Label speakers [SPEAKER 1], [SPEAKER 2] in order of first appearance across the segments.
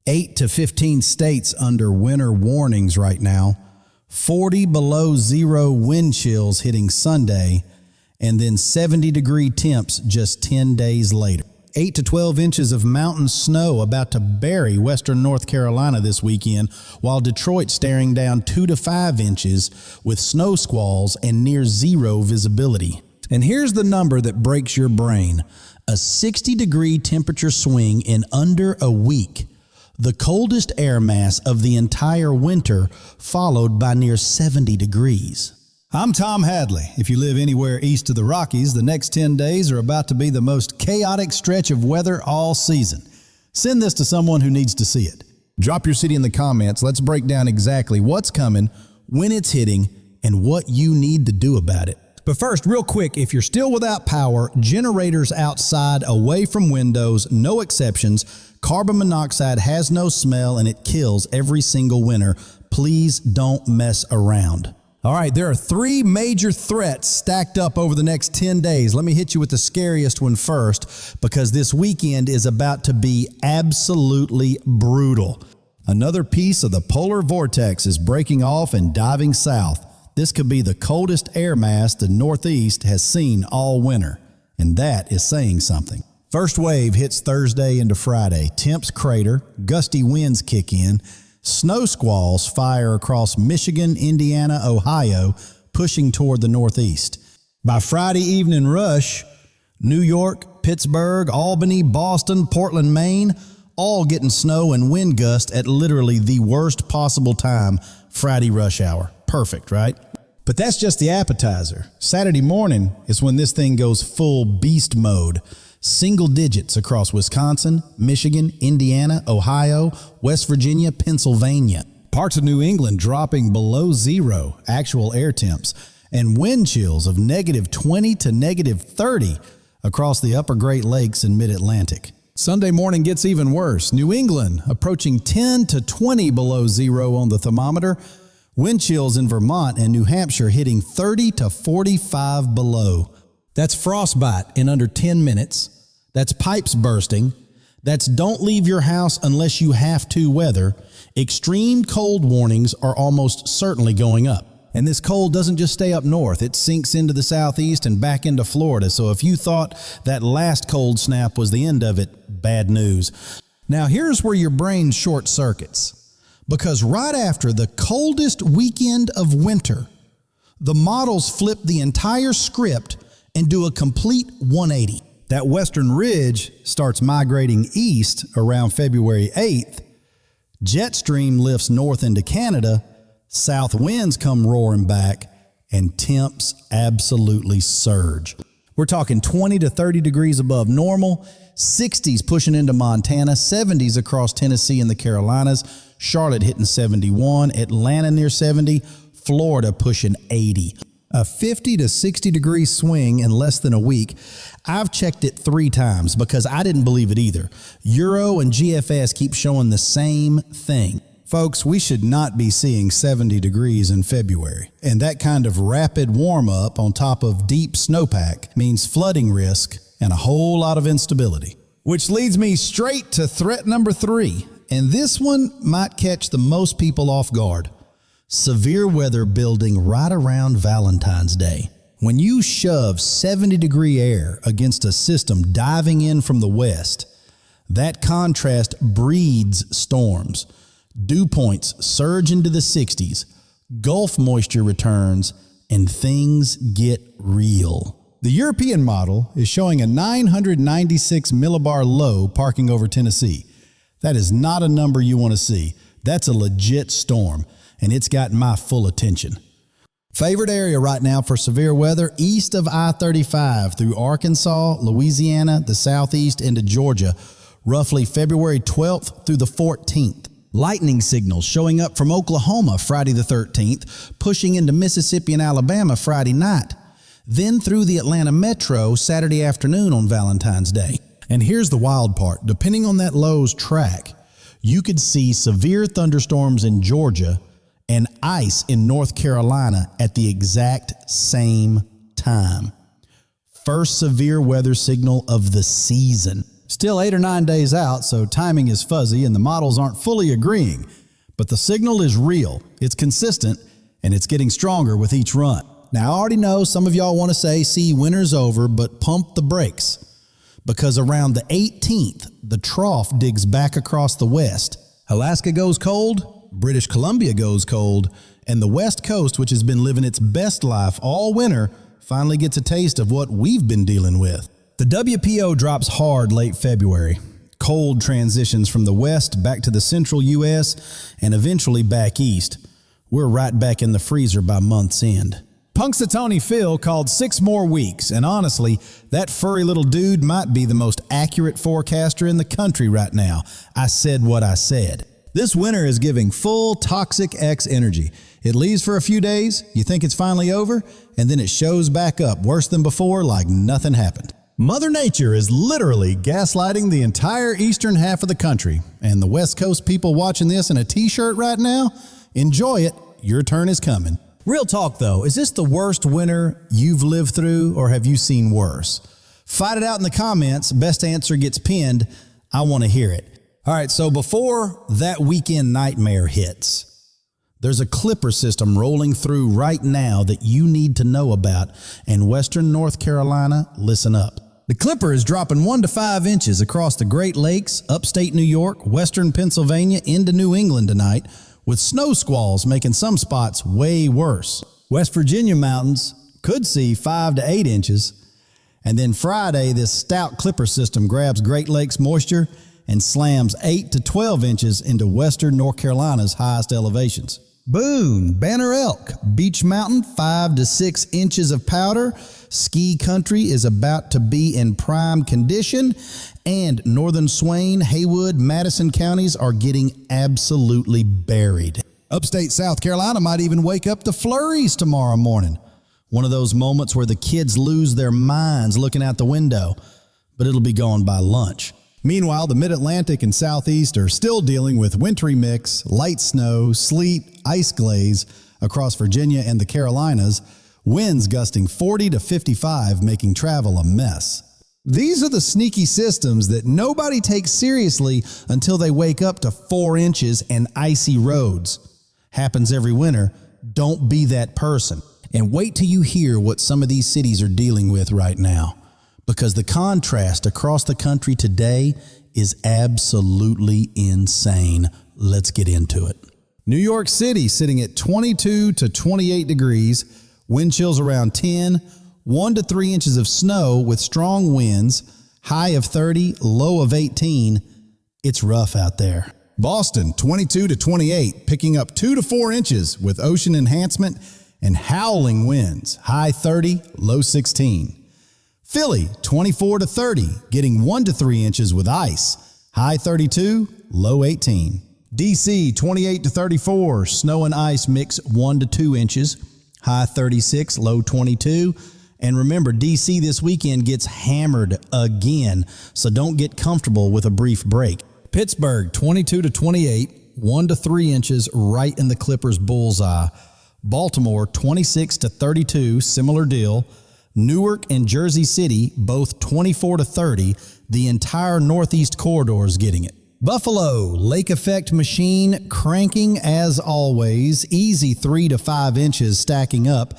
[SPEAKER 1] 8 to 15 states under winter warnings right now. 40 below zero wind chills hitting Sunday, and then 70-degree temps just 10 days later. 8 to 12 inches of mountain snow about to bury western North Carolina this weekend, while Detroit staring down 2 to 5 inches with snow squalls and near zero visibility. And here's the number that breaks your brain. A 60-degree temperature swing in under a week. The coldest air mass of the entire winter, followed by near 70 degrees. I'm Tom Hadley. If you live anywhere east of the Rockies, the next 10 days are about to be the most chaotic stretch of weather all season. Send this to someone who needs to see it. Drop your city in the comments. Let's break down exactly what's coming, when it's hitting, and what you need to do about it. But first, real quick, if you're still without power, generators outside, away from windows, no exceptions. Carbon monoxide has no smell and it kills every single winter. Please don't mess around. All right, there are 3 major threats stacked up over the next 10 days. Let me hit you with the scariest one first, because this weekend is about to be absolutely brutal. Another piece of the polar vortex is breaking off and diving south. This could be the coldest air mass the Northeast has seen all winter, and that is saying something. First wave hits Thursday into Friday. Temps crater, gusty winds kick in, snow squalls fire across Michigan, Indiana, Ohio, pushing toward the Northeast. By Friday evening rush, New York, Pittsburgh, Albany, Boston, Portland, Maine, all getting snow and wind gusts at literally the worst possible time, Friday rush hour. Perfect, right? But that's just the appetizer. Saturday morning is when this thing goes full beast mode. Single digits across Wisconsin, Michigan, Indiana, Ohio, West Virginia, Pennsylvania. Parts of New England dropping below zero actual air temps, and wind chills of -20 to -30 across the upper Great Lakes and Mid-Atlantic. Sunday morning gets even worse. New England approaching 10 to 20 below zero on the thermometer. Wind chills in Vermont and New Hampshire hitting 30 to 45 below. That's frostbite in under 10 minutes. That's pipes bursting. That's don't leave your house unless you have to weather. Extreme cold warnings are almost certainly going up. And this cold doesn't just stay up north. It sinks into the southeast and back into Florida. So if you thought that last cold snap was the end of it, bad news. Now here's where your brain short circuits. Because right after the coldest weekend of winter, the models flip the entire script and do a complete 180. That western ridge starts migrating east around February 8th. Jet stream lifts north into Canada, south winds come roaring back, and temps absolutely surge. We're talking 20 to 30 degrees above normal, 60s pushing into Montana, 70s across Tennessee and the Carolinas, Charlotte hitting 71, Atlanta near 70, Florida pushing 80. A 50 to 60 degree swing in less than a week. I've checked it 3 times because I didn't believe it either. Euro and GFS keep showing the same thing. Folks, we should not be seeing 70 degrees in February. And that kind of rapid warm up on top of deep snowpack means flooding risk and a whole lot of instability. Which leads me straight to threat number 3. And this one might catch the most people off guard. Severe weather building right around Valentine's Day. When you shove 70-degree air against a system diving in from the west, that contrast breeds storms. Dew points surge into the 60s, Gulf moisture returns, and things get real. The European model is showing a 996 millibar low parking over Tennessee. That is not a number you want to see. That's a legit storm, and it's got my full attention. Favorite area right now for severe weather, east of I-35 through Arkansas, Louisiana, the southeast into Georgia, roughly February 12th through the 14th. Lightning signals showing up from Oklahoma Friday the 13th, pushing into Mississippi and Alabama Friday night. Then through the Atlanta metro Saturday afternoon on Valentine's Day. And here's the wild part. Depending on that low's track, you could see severe thunderstorms in Georgia and ice in North Carolina at the exact same time. First severe weather signal of the season. Still 8 or 9 days out, so timing is fuzzy and the models aren't fully agreeing. But the signal is real, it's consistent, and it's getting stronger with each run. Now, I already know some of y'all want to say, see, winter's over, but pump the brakes. Because around the 18th, the trough digs back across the west. Alaska goes cold, British Columbia goes cold, and the West Coast, which has been living its best life all winter, finally gets a taste of what we've been dealing with. The WPO drops hard late February. Cold transitions from the west back to the central U.S. and eventually back east. We're right back in the freezer by month's end. Punxsutawney Phil called 6 more weeks, and honestly, that furry little dude might be the most accurate forecaster in the country right now. I said what I said. This winter is giving full Toxic X energy. It leaves for a few days, you think it's finally over, and then it shows back up worse than before like nothing happened. Mother Nature is literally gaslighting the entire eastern half of the country, and the West Coast people watching this in a t-shirt right now, enjoy it, your turn is coming. Real talk though, is this the worst winter you've lived through, or have you seen worse? Fight it out in the comments. Best answer gets pinned. I want to hear it. All right, so before that weekend nightmare hits, there's a clipper system rolling through right now that you need to know about. And Western North Carolina, listen up. The clipper is dropping 1 to 5 inches across the Great Lakes, upstate New York, western Pennsylvania, into New England tonight, with snow squalls making some spots way worse. West Virginia mountains could see 5 to 8 inches. And then Friday, this stout clipper system grabs Great Lakes moisture and slams 8 to 12 inches into western North Carolina's highest elevations. Boone, Banner Elk, Beech Mountain, 5 to 6 inches of powder. Ski country is about to be in prime condition, and northern Swain, Haywood, Madison counties are getting absolutely buried. Upstate South Carolina might even wake up to flurries tomorrow morning. One of those moments where the kids lose their minds looking out the window, but it'll be gone by lunch. Meanwhile, the Mid-Atlantic and Southeast are still dealing with wintry mix, light snow, sleet, ice glaze across Virginia and the Carolinas, winds gusting 40 to 55, making travel a mess. These are the sneaky systems that nobody takes seriously until they wake up to 4 inches and icy roads. Happens every winter. Don't be that person. And wait till you hear what some of these cities are dealing with right now, because the contrast across the country today is absolutely insane. Let's get into it. New York City sitting at 22 to 28 degrees, wind chills around 10, 1 to 3 inches of snow with strong winds, high of 30, low of 18. It's rough out there. Boston, 22 to 28, picking up 2 to 4 inches with ocean enhancement and howling winds, high 30, low 16. Philly, 24 to 30, getting 1 to 3 inches with ice, high 32, low 18. DC, 28 to 34, snow and ice mix 1 to 2 inches, high 36, low 22. And remember, DC this weekend gets hammered again, so don't get comfortable with a brief break. Pittsburgh, 22 to 28, 1 to 3 inches right in the Clippers' bullseye. Baltimore, 26 to 32, similar deal. Newark and Jersey City, both 24 to 30. The entire Northeast corridor is getting it. Buffalo, lake effect machine cranking as always. Easy 3 to 5 inches stacking up.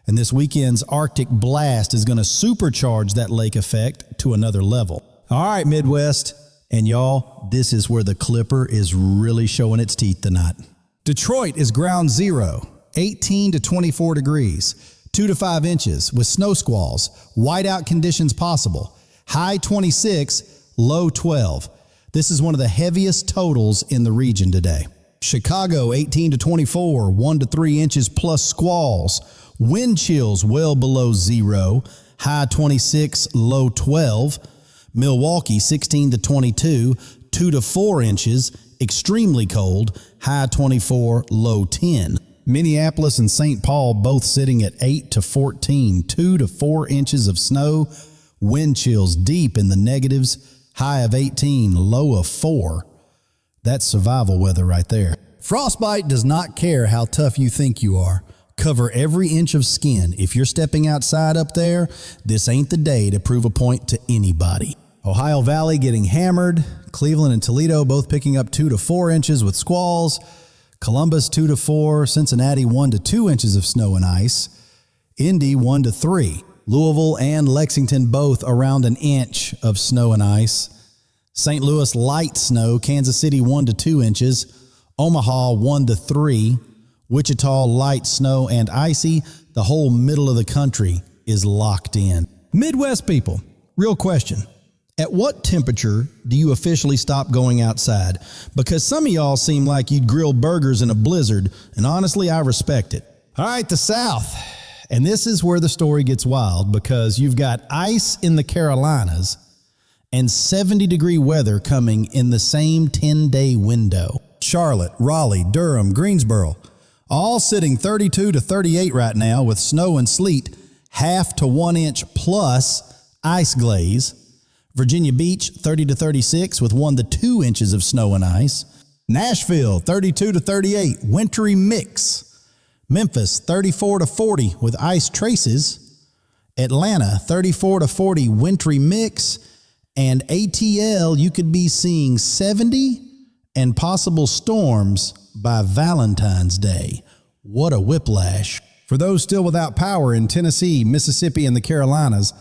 [SPEAKER 1] And this weekend's Arctic blast is going to supercharge that lake effect to another level. All right, Midwest. And y'all, this is where the Clipper is really showing its teeth tonight. Detroit is ground zero, 18 to 24 degrees, 2 to 5 inches with snow squalls, whiteout conditions possible, high 26, low 12. This is one of the heaviest totals in the region today. Chicago, 18 to 24, 1 to 3 inches plus squalls, wind chills well below zero, high 26, low 12. Milwaukee, 16 to 22, 2 to 4 inches, extremely cold, high 24, low 10. Minneapolis and St. Paul both sitting at 8 to 14, 2 to 4 inches of snow, wind chills deep in the negatives, high of 18, low of 4. That's survival weather right there. Frostbite does not care how tough you think you are. Cover every inch of skin. If you're stepping outside up there, this ain't the day to prove a point to anybody. Ohio Valley getting hammered. Cleveland and Toledo both picking up 2 to 4 inches with squalls. Columbus 2 to 4. Cincinnati 1 to 2 inches of snow and ice. Indy 1 to 3. Louisville and Lexington both around an inch of snow and ice. St. Louis light snow. Kansas City 1 to 2 inches. Omaha 1 to 3. Wichita light snow and icy. The whole middle of the country is locked in. Midwest people, real question. At what temperature do you officially stop going outside? Because some of y'all seem like you'd grill burgers in a blizzard, and honestly, I respect it. All right, the South. And this is where the story gets wild, because you've got ice in the Carolinas and 70-degree weather coming in the same 10-day window. Charlotte, Raleigh, Durham, Greensboro, all sitting 32 to 38 right now with snow and sleet, 1/2 to 1 inch plus ice glaze. Virginia Beach, 30 to 36 with 1 to 2 inches of snow and ice. Nashville, 32 to 38, wintry mix. Memphis, 34 to 40 with ice traces. Atlanta, 34 to 40, wintry mix. And ATL, you could be seeing 70 and possible storms by Valentine's Day. What a whiplash. For those still without power in Tennessee, Mississippi, and the Carolinas,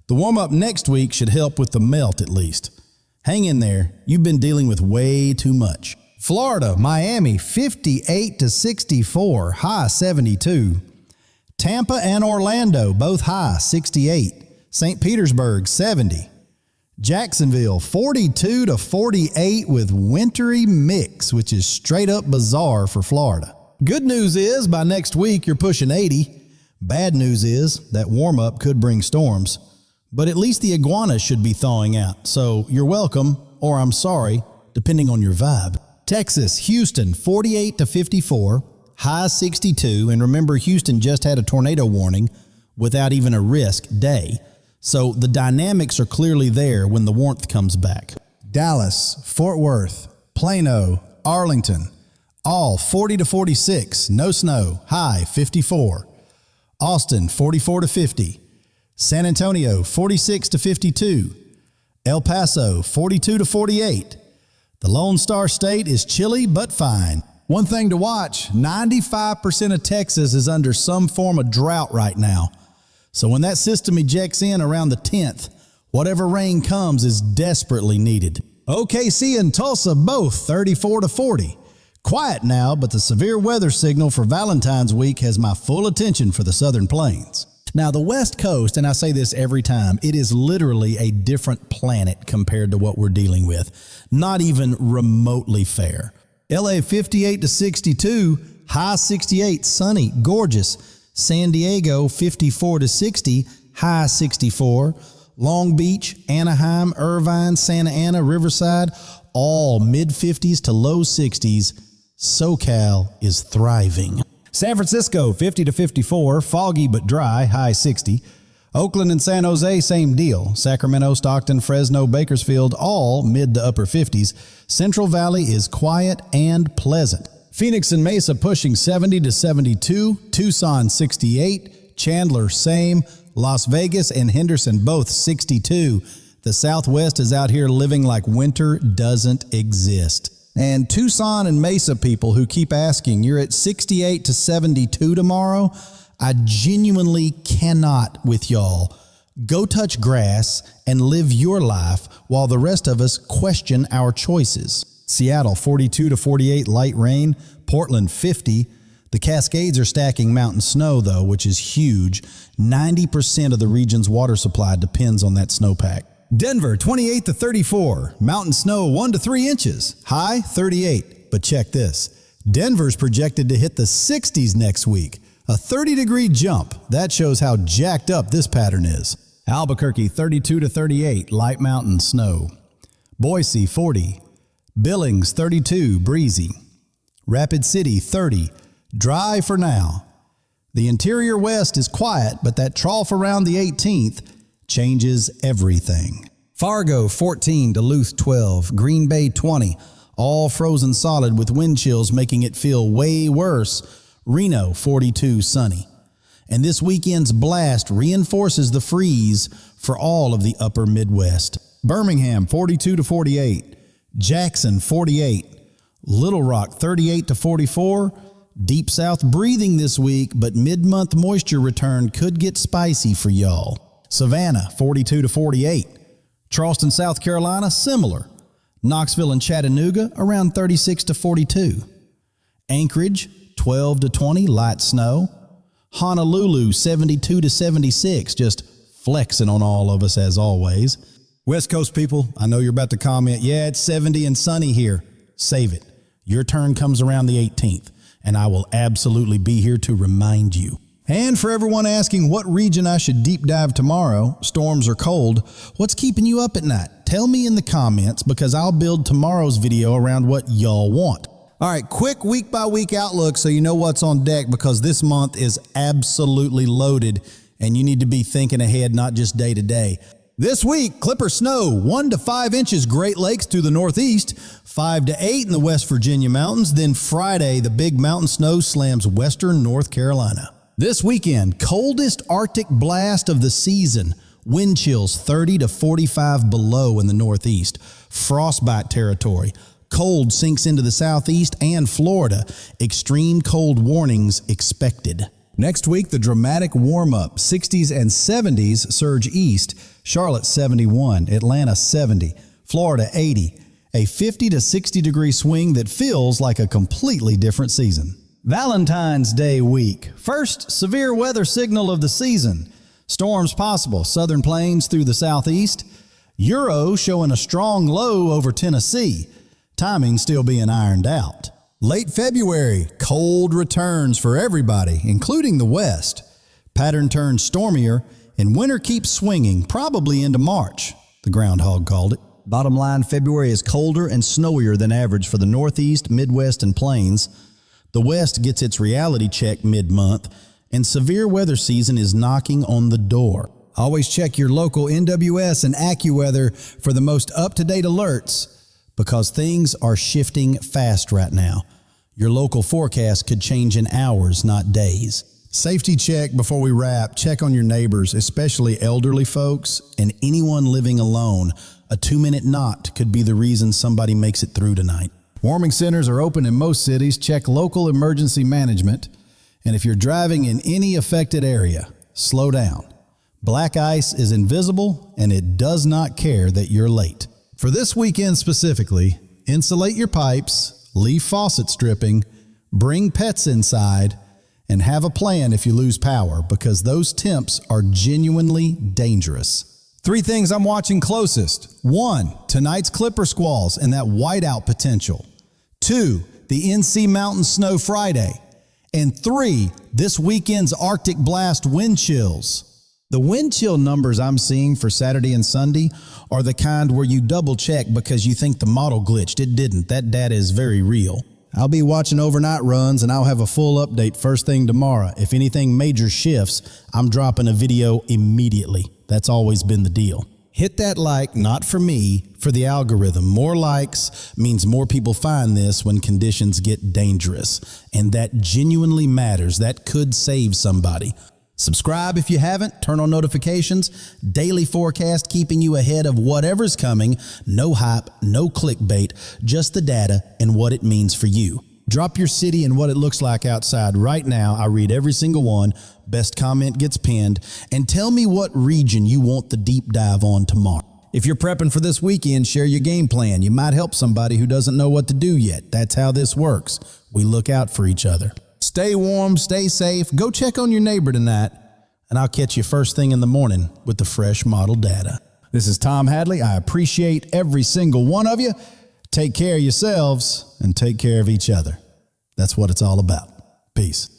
[SPEAKER 1] the warm-up next week should help with the melt at least. Hang in there. You've been dealing with way too much. Florida, Miami, 58 to 64, high 72. Tampa and Orlando, both high 68. St. Petersburg, 70. Jacksonville, 42 to 48 with wintry mix, which is straight up bizarre for Florida. Good news is by next week you're pushing 80. Bad news is that warm-up could bring storms. But at least the iguanas should be thawing out. So you're welcome, or I'm sorry, depending on your vibe. Texas, Houston, 48 to 54, high 62. And remember, Houston just had a tornado warning without even a risk day. So the dynamics are clearly there when the warmth comes back. Dallas, Fort Worth, Plano, Arlington, all 40 to 46, no snow, high 54. Austin, 44 to 50. San Antonio, 46 to 52. El Paso, 42 to 48. The Lone Star State is chilly but fine. One thing to watch, 95% of Texas is under some form of drought right now. So when that system ejects in around the 10th, whatever rain comes is desperately needed. OKC and Tulsa both 34 to 40. Quiet now, but the severe weather signal for Valentine's week has my full attention for the Southern Plains. Now, the West Coast, and I say this every time, it is literally a different planet compared to what we're dealing with. Not even remotely fair. LA 58 to 62, high 68, sunny, gorgeous. San Diego 54 to 60, high 64. Long Beach, Anaheim, Irvine, Santa Ana, Riverside, all mid-50s to low 60s. SoCal is thriving. San Francisco, 50 to 54, foggy but dry, high 60. Oakland and San Jose, same deal. Sacramento, Stockton, Fresno, Bakersfield, all mid to upper 50s. Central Valley is quiet and pleasant. Phoenix and Mesa pushing 70 to 72. Tucson, 68. Chandler, same. Las Vegas and Henderson, both 62. The Southwest is out here living like winter doesn't exist. And Tucson and Mesa people who keep asking, you're at 68 to 72 tomorrow? I genuinely cannot with y'all. Go touch grass and live your life while the rest of us question our choices. Seattle, 42 to 48, light rain. Portland, 50. The Cascades are stacking mountain snow, though, which is huge. 90% of the region's water supply depends on that snowpack. Denver, 28 to 34. Mountain snow 1 to 3 inches. High, 38. But check this. Denver's projected to hit the 60s next week. A 30-degree jump. That shows how jacked up this pattern is. Albuquerque, 32 to 38. Light mountain snow. Boise, 40. Billings, 32. Breezy. Rapid City, 30. Dry for now. The interior west is quiet, but that trough around the 18th changes everything. Fargo, 14. Duluth, 12. Green Bay, 20. All frozen solid with wind chills making it feel way worse. Reno, 42. Sunny. And this weekend's blast reinforces the freeze for all of the upper Midwest. Birmingham 42 to 48. Jackson 48. Little Rock 38 to 44. Deep South breathing this week, but mid-month moisture return could get spicy for y'all. Savannah 42 to 48. Charleston, South Carolina, similar. Knoxville and Chattanooga around 36 to 42. Anchorage 12 to 20, light snow. Honolulu 72 to 76, just flexing on all of us as always. West Coast people, I know you're about to comment, yeah, it's 70 and sunny here. Save it. Your turn comes around the 18th, and I will absolutely be here to remind you. And for everyone asking what region I should deep dive tomorrow, storms or cold, what's keeping you up at night? Tell me in the comments, because I'll build tomorrow's video around what y'all want. All right, quick week-by-week outlook so you know what's on deck, because this month is absolutely loaded, and you need to be thinking ahead, not just day to day. This week, Clipper snow, 1 to 5 inches Great Lakes to the northeast, 5 to 8 in the West Virginia mountains. Then Friday, the big mountain snow slams western North Carolina. This weekend, coldest Arctic blast of the season. Wind chills 30 to 45 below in the northeast. Frostbite territory. Cold sinks into the southeast and Florida. Extreme cold warnings expected. Next week, the dramatic warm-up, 60s and 70s surge east. Charlotte 71, Atlanta 70, Florida 80. A 50 to 60 degree swing that feels like a completely different season. Valentine's Day week. First severe weather signal of the season. Storms possible, southern plains through the southeast. Euro showing a strong low over Tennessee. Timing still being ironed out. Late February, cold returns for everybody, including the West. Pattern turns stormier, and winter keeps swinging, probably into March, the groundhog called it. Bottom line, February is colder and snowier than average for the Northeast, Midwest, and Plains. The West gets its reality check mid-month, and severe weather season is knocking on the door. Always check your local NWS and AccuWeather for the most up-to-date alerts, because things are shifting fast right now. Your local forecast could change in hours, not days. Safety check before we wrap. Check on your neighbors, especially elderly folks and anyone living alone. A 2-minute knot could be the reason somebody makes it through tonight. Warming centers are open in most cities. Check local emergency management. And if you're driving in any affected area, slow down. Black ice is invisible, and it does not care that you're late. For this weekend specifically, insulate your pipes, leave faucets dripping, bring pets inside, and have a plan if you lose power, because those temps are genuinely dangerous. 3 things I'm watching closest. 1, tonight's Clipper squalls and that whiteout potential. 2, the NC Mountain Snow Friday. And 3, this weekend's Arctic blast wind chills. The wind chill numbers I'm seeing for Saturday and Sunday are the kind where you double check because you think the model glitched. It didn't. That data is very real. I'll be watching overnight runs, and I'll have a full update first thing tomorrow. If anything major shifts, I'm dropping a video immediately. That's always been the deal. Hit that like, not for me, for the algorithm. More likes means more people find this when conditions get dangerous. And that genuinely matters. That could save somebody. Subscribe if you haven't, turn on notifications, daily forecast keeping you ahead of whatever's coming, no hype, no clickbait, just the data and what it means for you. Drop your city and what it looks like outside right now. I read every single one, best comment gets pinned, and tell me what region you want the deep dive on tomorrow. If you're prepping for this weekend, share your game plan. You might help somebody who doesn't know what to do yet. That's how this works. We look out for each other. Stay warm, stay safe, go check on your neighbor tonight, and I'll catch you first thing in the morning with the fresh model data. This is Tom Hadley. I appreciate every single one of you. Take care of yourselves and take care of each other. That's what it's all about. Peace.